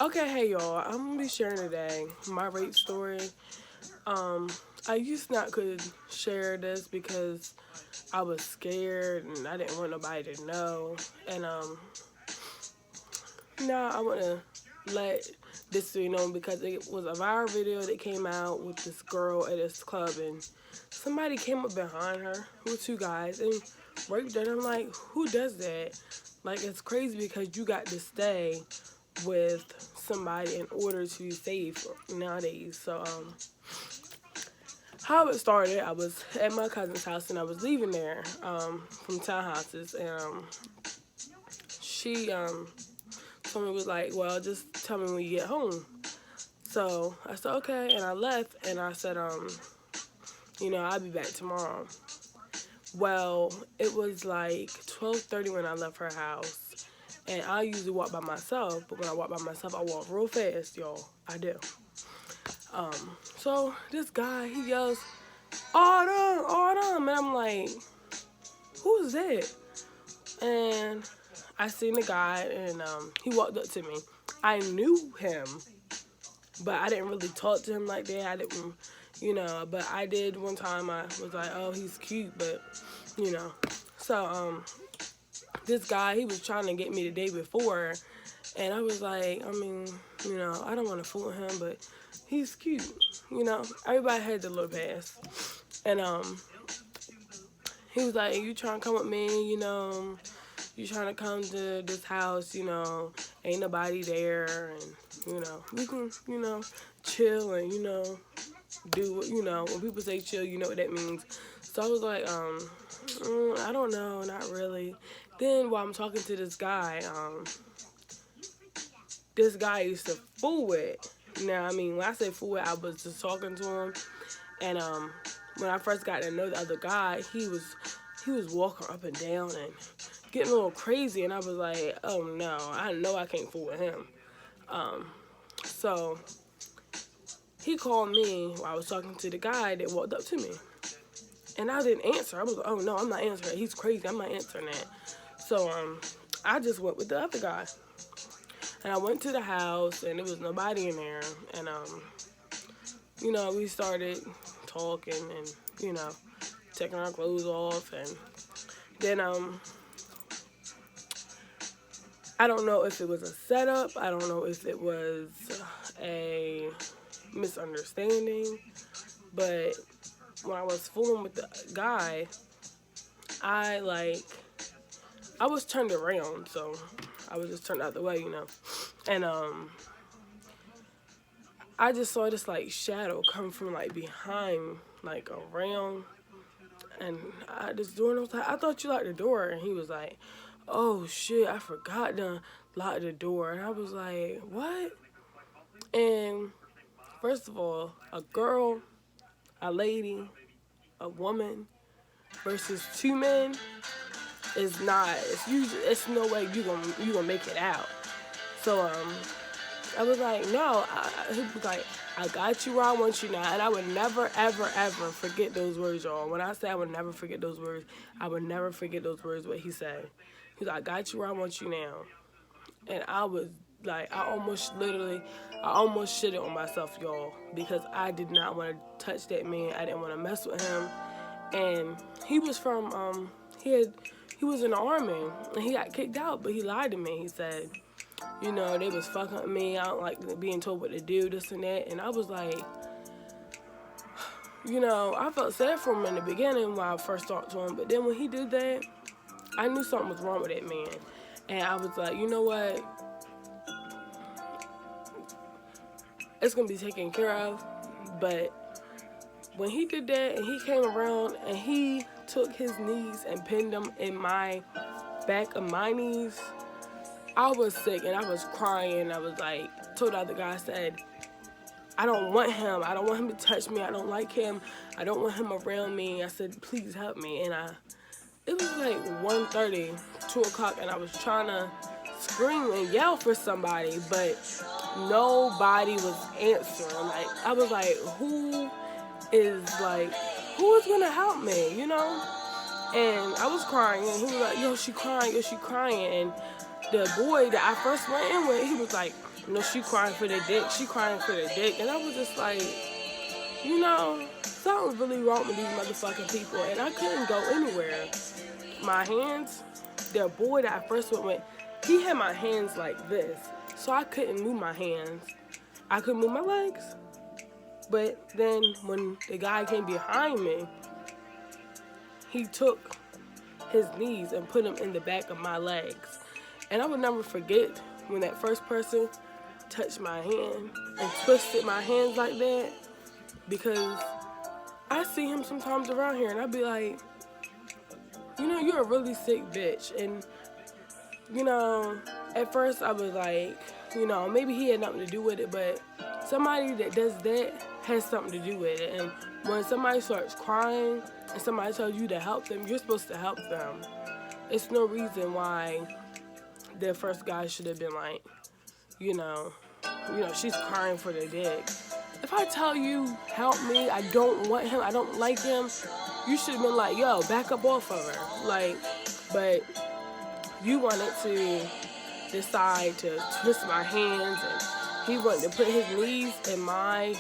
Okay, hey y'all. I'm gonna be sharing today my rape story. Um, I used not could share this because I was scared and I didn't want nobody to know. And now I wanna let this be known because it was a viral video that came out with this girl at this club and somebody came up behind her with two guys and raped her. And I'm like, who does that? Like it's crazy because you got to stay with somebody in order to be safe nowadays. So how it started, I was at my cousin's house and I was leaving there from townhouses and she told me was like, well, just tell me when you get home. So I said okay, and I left and I said I'll be back tomorrow. Well, it was like 12:30 when I left her house. And I usually walk by myself, but when I walk by myself, I walk real fast, y'all. I do. So this guy, he yells, Autumn, Autumn. And I'm like, who's that? And I seen the guy, and he walked up to me. I knew him, but I didn't really talk to him like that. I didn't, but I did one time. I was like, oh, he's cute, but, you know. So, this guy, he was trying to get me the day before, and I was like, I don't want to fool him, but he's cute, Everybody had the little pass, and he was like, you trying to come with me, you trying to come to this house, ain't nobody there, and we can, chill and do what, when people say chill, you know what that means. So I was like, I don't know, not really. Then while I'm talking to this guy used to fool with. Now, when I say fool with, I was just talking to him, and when I first got to know the other guy, he was walking up and down and getting a little crazy, and I was like, oh no, I know I can't fool with him. So he called me while I was talking to the guy that walked up to me. And I didn't answer. I was like, oh no, I'm not answering. He's crazy. I'm not answering that. So I just went with the other guy. And I went to the house and there was nobody in there. And we started talking and, taking our clothes off, and then I don't know if it was a setup. I don't know if it was a misunderstanding, but when I was fooling with the guy, I was turned around, so I was just turned out the way, and I just saw this shadow come from behind, around, and I just door, and I was like, I thought you locked the door, and he was like, oh shit, I forgot to lock the door, and I was like, what? And first of all, a girl, a lady, a woman versus two men is not. It's no way you gonna make it out. So I was like, no. He was like, I got you where I want you now, and I would never, ever, ever forget those words, y'all. When I say I would never forget those words, I would never forget those words. What he said. He's like, I got you where I want you now, and I was like, I almost shitted on myself, y'all, because I did not want to touch that man. I didn't want to mess with him. And he was from, he was in the army, and he got kicked out, but he lied to me. He said, they was fucking with me. I don't like being told what to do, this and that. And I was like, I felt sad for him in the beginning when I first talked to him. But then when he did that, I knew something was wrong with that man. And I was like, you know what? It's going to be taken care of. But when he did that and he came around and he took his knees and pinned them in my back of my knees, I was sick and I was crying. I was like, told the other guy, I said, I don't want him. I don't want him to touch me. I don't like him. I don't want him around me. I said, please help me. And it was like 1:30, 2 o'clock, and I was trying to scream and yell for somebody, but nobody was answering. I was like, who is gonna help me, And I was crying, and he was like, yo, she crying, and the boy that I first went in with, he was like, You know, she crying for the dick. She crying for the dick. And I was just like, something's really wrong with these motherfucking people. And I couldn't go anywhere. My hands, the boy that I first went with, he had my hands like this. So I couldn't move my hands. I couldn't move my legs. But then when the guy came behind me, he took his knees and put them in the back of my legs. And I would never forget when that first person touched my hand and twisted my hands like that, because I see him sometimes around here and I'd be like, you're a really sick bitch. And, at first I was like, maybe he had nothing to do with it, but somebody that does that has something to do with it. And when somebody starts crying and somebody tells you to help them, you're supposed to help them. It's no reason why the first guy should have been like, she's crying for the dick. If I tell you, help me, I don't want him, I don't like him, you should have been like, yo, back up off of her. Like, but you wanted to decide to twist my hands, and he wanted to put his knees in my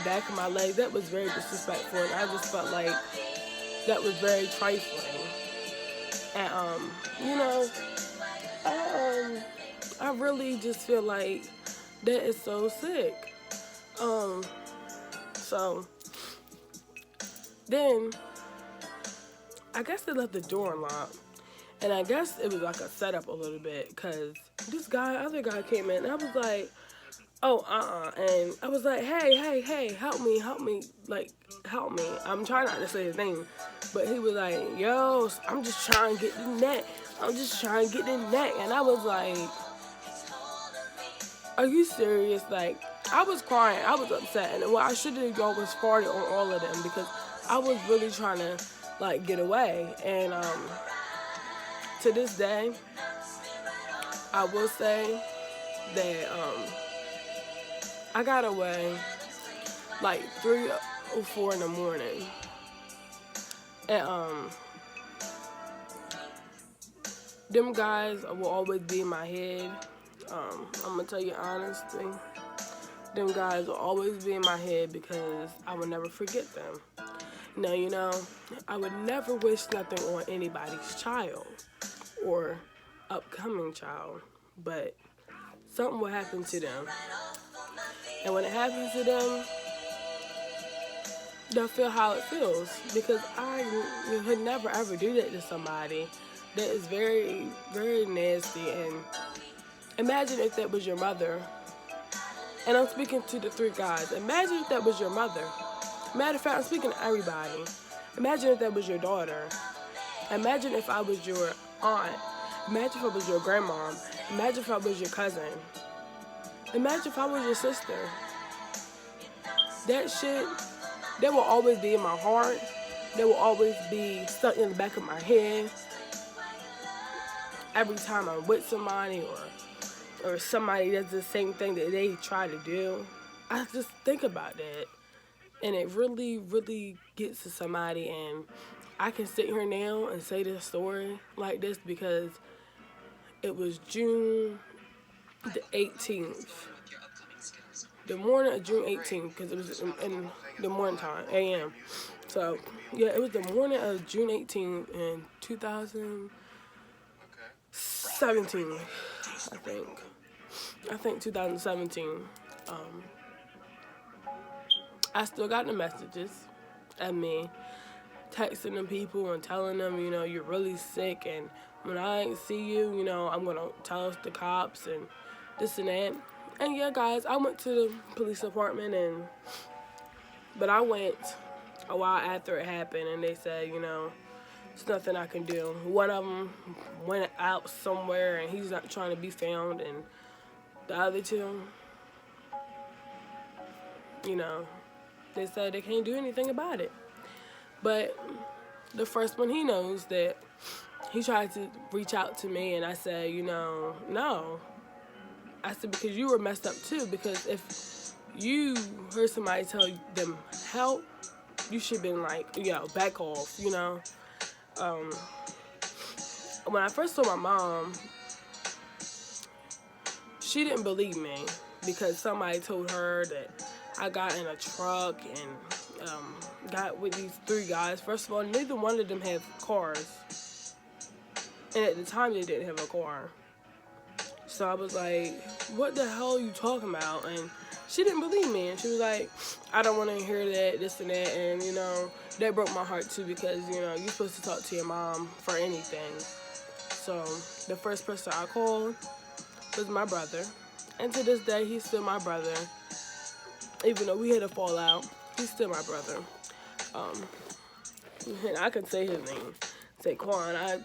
back of my leg. That was very disrespectful, and I just felt like that was very trifling. And, I really just feel like that is so sick. So then I guess they left the door unlocked. And I guess it was like a setup a little bit, because this other guy came in, and I was like, oh, and I was like, hey, help me, like, help me. I'm trying not to say his name, but he was like, yo, I'm just trying to get the neck. And I was like, are you serious? Like, I was crying, I was upset, and what I should have done was farted on all of them, because I was really trying to, like, get away. And, to this day, I will say that I got away like 3:04 in the morning, and them guys will always be in my head. I'm gonna tell you honestly, them guys will always be in my head because I will never forget them. Now, I would never wish nothing on anybody's child or upcoming child, but something will happen to them. And when it happens to them, they'll feel how it feels, because I would never ever do that to somebody. That is very, very nasty. And imagine if that was your mother. And I'm speaking to the three guys. Imagine if that was your mother. Matter of fact, I'm speaking to everybody. Imagine if that was your daughter. Imagine if I was your aunt. Imagine if I was your grandma. Imagine if I was your cousin. Imagine if I was your sister. That shit, that will always be in my heart. That will always be stuck in the back of my head. Every time I'm with somebody or somebody does the same thing that they try to do, I just think about that. And it really, really gets to somebody. And I can sit here now and say this story like this because it was June the 18th. The morning of June 18th, because it was in the morning time, a.m. So, yeah, it was the morning of June 18th in 2017, I think. I think 2017. I still got the messages at me, texting them people and telling them, you're really sick, and when I see you, I'm going to tell the cops and this and that. And yeah, guys, I went to the police department, but I went a while after it happened, and they said, there's nothing I can do. One of them went out somewhere, and he's not trying to be found, and the other two, they said they can't do anything about it. But the first one, he knows that he tried to reach out to me, and I said, no. I said, because you were messed up too, because if you heard somebody tell them help, you should have been like, back off, When I first saw my mom, she didn't believe me because somebody told her that I got in a truck and got with these 3 guys. First of all, neither one of them have cars. And at the time, they didn't have a car. So I was like, what the hell are you talking about? And she didn't believe me. And she was like, I don't want to hear that, this and that. And, you know, that broke my heart too because, you know, you're supposed to talk to your mom for anything. So the first person I called was my brother. And to this day, he's still my brother. Even though we had a fallout, he's still my brother. And I can say his name, Saquon.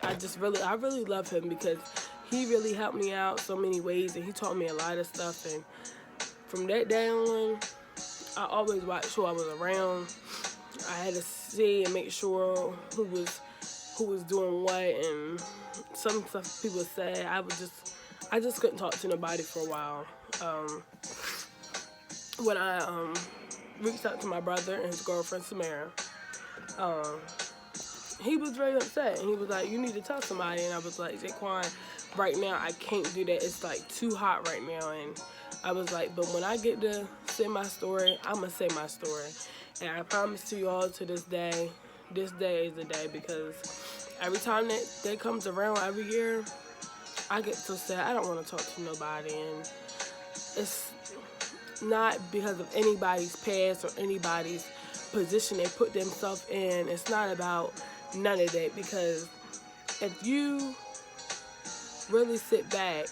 I really love him because he really helped me out so many ways, and he taught me a lot of stuff. And from that day on, I always watched who I was around. I had to see and make sure who was doing what, and some stuff people said. I just couldn't talk to nobody for a while. When I reached out to my brother and his girlfriend Samara, he was very upset, and he was like, you need to tell somebody. And I was like, Jaquan, right now I can't do that. It's like too hot right now. And I was like, but when I get to say my story, I'm gonna say my story. And I promise to you all, to this day is the day, because every time that comes around every year, I get so sad. I don't want to talk to nobody. And it's not because of anybody's past or anybody's position they put themselves in. It's not about none of that, because if you really sit back,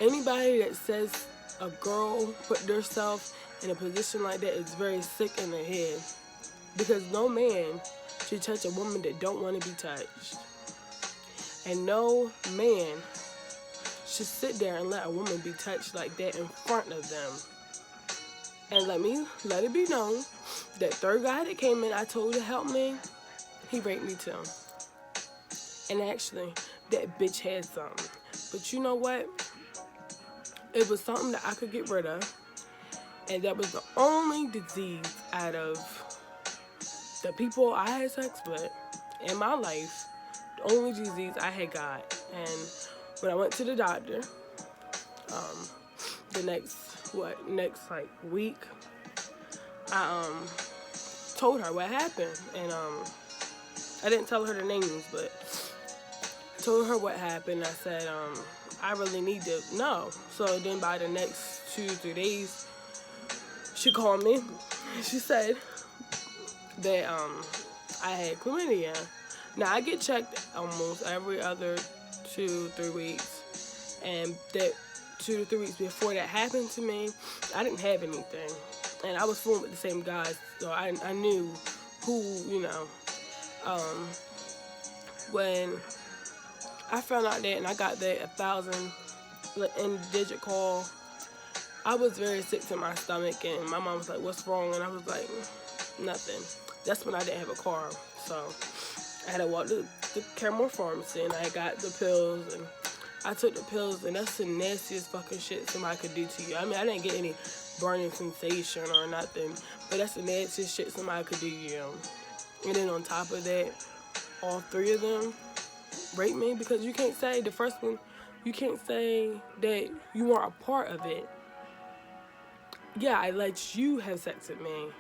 anybody that says a girl put herself in a position like that is very sick in the head, because no man should touch a woman that don't want to be touched, and no man should sit there and let a woman be touched like that in front of them. And let it be known that 3rd guy that came in, I told to help me, he raped me too. And actually, that bitch had something. But you know what? It was something that I could get rid of. And that was the only disease out of the people I had sex with in my life, the only disease I had got. And when I went to the doctor, the next week, I told her what happened. And I didn't tell her the names, but I told her what happened. I said, I really need to know. So then by the next 2-3 days, she called me. She said that I had chlamydia. Now, I get checked almost every other 2-3 weeks. And that 2 to 3 weeks before that happened to me, I didn't have anything. And I was fooling with the same guys, so I knew who, you know. When I found out that, and I got that 1,000-digit call, I was very sick to my stomach, and my mom was like, what's wrong? And I was like, nothing. That's when I didn't have a car, so I had to walk to the Caramel Pharmacy, and I got the pills, and I took the pills, and that's the nastiest fucking shit somebody could do to you. I mean, I didn't get any burning sensation or nothing, but that's the nastiest shit somebody could do to you. And then on top of that, all 3 of them raped me, because you can't say, the first one, you can't say that you weren't a part of it. Yeah, I let you have sex with me,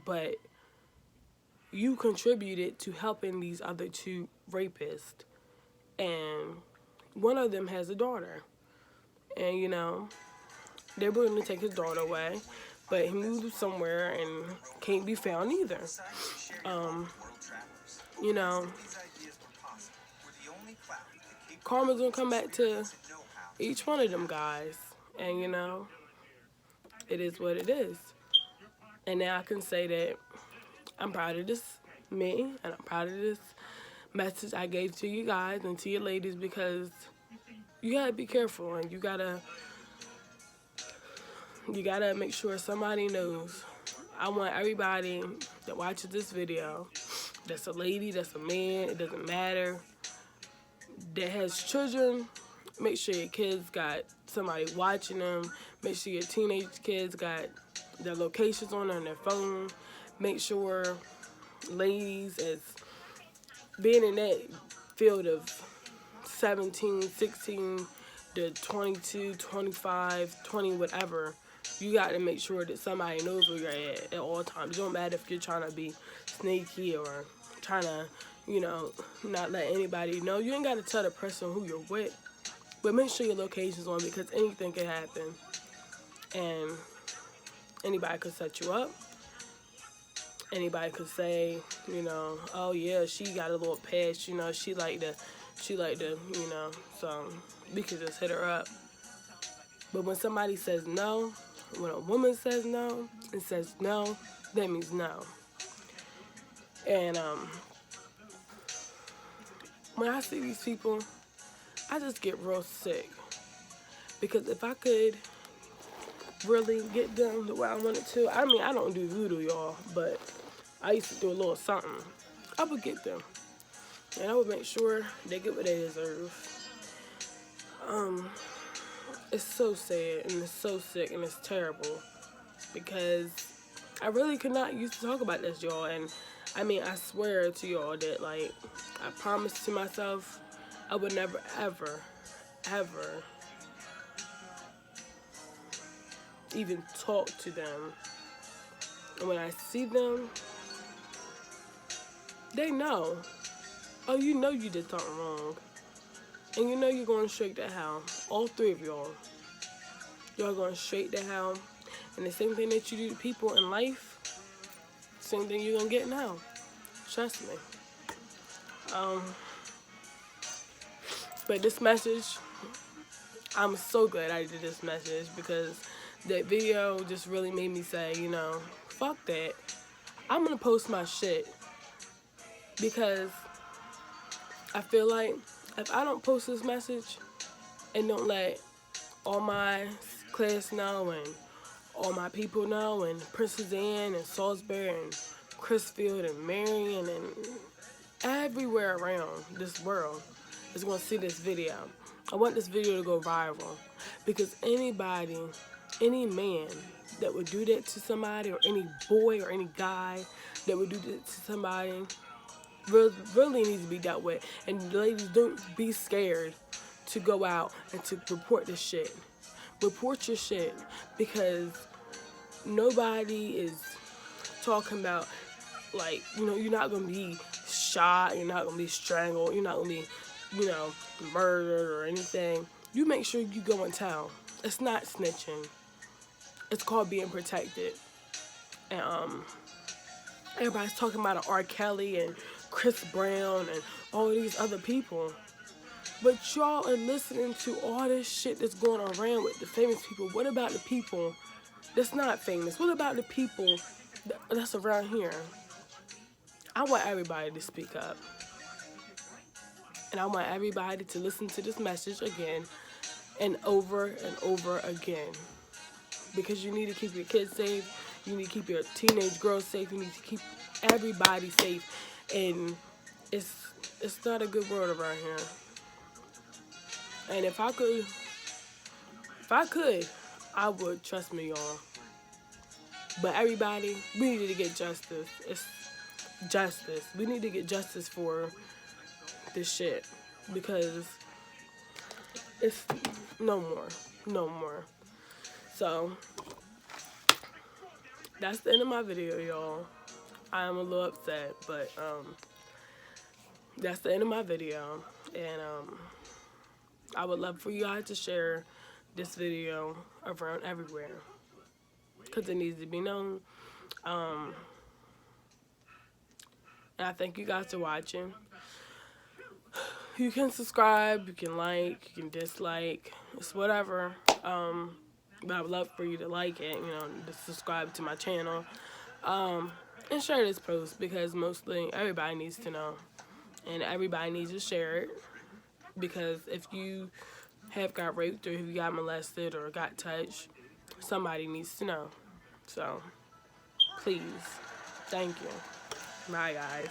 but you contributed to helping these other 2 rapists. And one of them has a daughter. And, you know, they're willing to take his daughter away, but he moved somewhere and can't be found either. You know, karma's gonna come back to each one of them guys. And, you know, it is what it is. And now I can say that I'm proud of this me, and I'm proud of this message I gave to you guys and to your ladies, because you gotta be careful, and you gotta make sure somebody knows. I want everybody that watches this video, that's a lady, that's a man, it doesn't matter, that has children, make sure your kids got somebody watching them. Make sure your teenage kids got their locations on their phone. Make sure, ladies, as being in that field of 17, 16, the 22, 25, 20, whatever, you got to make sure that somebody knows where you're at all times. It don't matter if you're trying to be sneaky or trying to, you know, not let anybody know. You ain't got to tell the person who you're with, but make sure your location's on, because anything can happen. And anybody could set you up. Anybody could say, you know, oh yeah, she got a little past, you know, she like to, you know, so we could just hit her up. But when somebody says no, when a woman says no, and says no, that means no. And when I see these people, I just get real sick. Because if I could really get them the way I wanted to, I mean, I don't do voodoo, y'all, but I used to do a little something. I would get them. And I would make sure they get what they deserve. It's so sad, and it's so sick, and it's terrible. Because I really could not used to talk about this, y'all. And I mean, I swear to y'all that, like, I promised to myself I would never, ever, ever even talk to them. And when I see them, they know. Oh, you know you did something wrong. And you know you're going straight to hell. All three of y'all. Y'all going straight to hell. And the same thing that you do to people in life, same thing you're going to get now. Trust me. But this message, I'm so glad I did this message, because that video just really made me say, you know, fuck that. I'm going to post my shit. Because I feel like if I don't post this message and don't let all my class know and all my people know, and Princess Anne and Salisbury and Chrisfield and Marion and everywhere around this world is going to see this video. I want this video to go viral, because anybody, any man that would do that to somebody, or any boy or any guy that would do that to somebody, really needs to be dealt with. And ladies, don't be scared to go out and to report this shit. Report your shit, because nobody is talking about, like, you know, you're not going to be shot, you're not going to be strangled, you're not going to be, you know, murdered or anything. You make sure you go and tell. It's not snitching. It's called being protected. And everybody's talking about R. Kelly and Chris Brown and all these other people. But y'all are listening to all this shit that's going around with the famous people. What about the people that's not famous? What about the people that's around here? I want everybody to speak up. And I want everybody to listen to this message again and over again. Because you need to keep your kids safe. You need to keep your teenage girls safe. You need to keep everybody safe. And it's not a good world around here. And if I could, I would, trust me, y'all. But everybody, we need to get justice. It's justice. We need to get justice for this shit, because it's no more. So that's the end of my video, y'all. I am a little upset, but that's the end of my video. And I would love for you guys to share this video around everywhere, because it needs to be known. And I thank you guys for watching. You can subscribe, you can like, you can dislike, it's whatever. But I would love for you to like it, you know, to subscribe to my channel. And share this post, because mostly everybody needs to know. And everybody needs to share it. Because if you have got raped, or if you got molested or got touched, somebody needs to know. So, please. Thank you. Bye, guys.